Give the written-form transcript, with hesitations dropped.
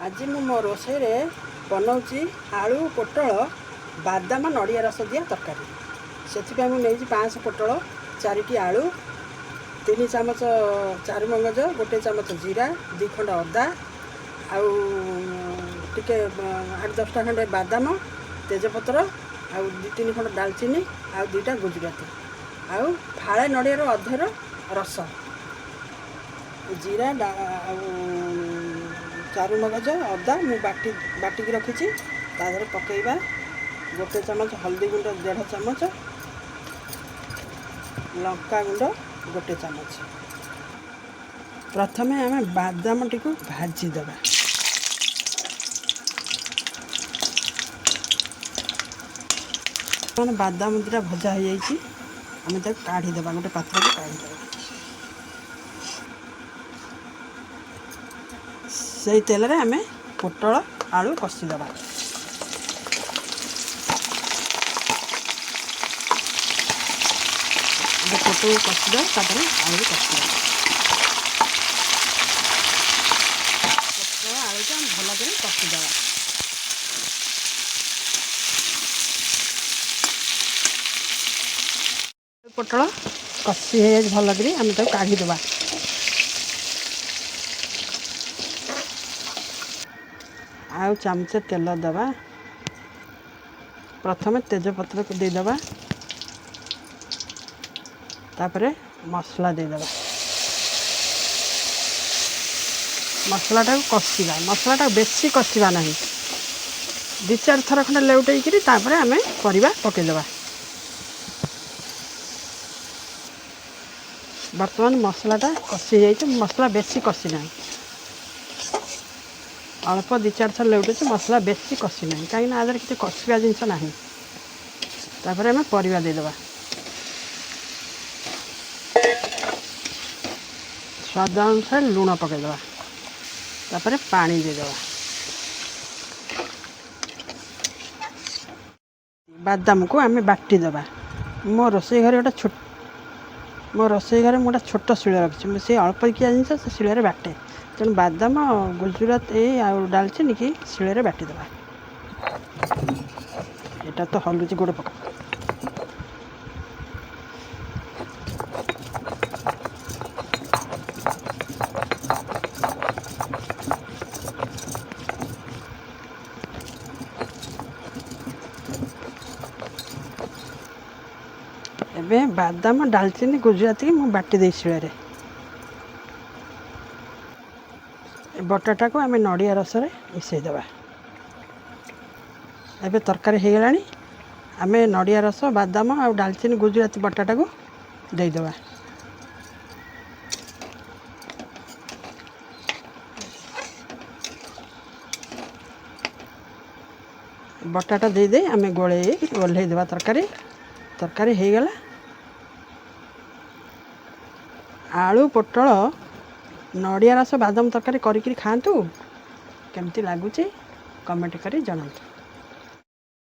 आज मु मो रोषे बनाऊँगी आलू पोटल बादाम नड़िया रस दिया तरकारी से 500 पोटल 4टी आलू 3 चामच चारू मगज 1 चामच जीरा 2 खंड अदा आउ टिके 8-10टा खंडे बादाम तेजपत्र आउ 2-3 खंड दालचीनी आउ 2टा गुजराती आउ फाळे नड़ियार अधेर रस जीरा चारू मगज अदा मु बाटिकी रखी तादेह पकईबा 1 चामच हल्दी गुंड 1.5 चामच लंका गुंड 1 चामच। प्रथमे आम बादाम टी भाजीदेवा बादाम दुटा भजा हो जाए आम काढ़ीदेवा गोटे पात्र को काढ़ीदेवा से तेल रे आम पोटल आलू कषिदेवा पोटल कषिदेवा तापर आलू कषिदेवा पोटल आलू को भल कर कषिदेवा पोटल कषि भल कर आम काढ़ीदेवा आउ चामचे तेल दबा प्रथम तेजपत्र को देदेवा तापरे मसला देदेवा मसलाटा कषिबा मसलाटा बेसी कषिबा नहीं 2-4 थर खंडे लेउटेकरी तापरे आमे परिबा पकेदेवा वर्तमान मसलाटा कषि जाइए मसला बेसी कषि नहीं अल्प 2-4 थर लेउटे मसला बेसी कषि ना कहीं आदर किसी कषिया जिनस ना तापर आम परिवा देदेवा स्वाद अनुसार लुण पकईदेवा तापर पानी देदेवा बादाम को आम बाटीदेवा मो रोषे घर गोटे छोट शिल रखी से अल्प किया जिनस से शिल बाटे तेणु बादाम गुजराती डालचीनी की शिले बाटीदेवा यहाँ तो हलुची गोड़ पक एबे बादाम डालचीनी गुजराती मु बाटी दे शिले बटाटा को आम नड़िया रस मिसईदेवा एबे तरकारी हो गलानी आम नड़िया रस बादाम आ डालचीनी गुजराती बटाटा को देदेवा बटाटा दे आम गोले ओल्लैदेवा तरकारी हो गला आलू पोटल नड़िया रस बादाम तरकारी करी खातु केमती लगुच कमेंट करी जनातु।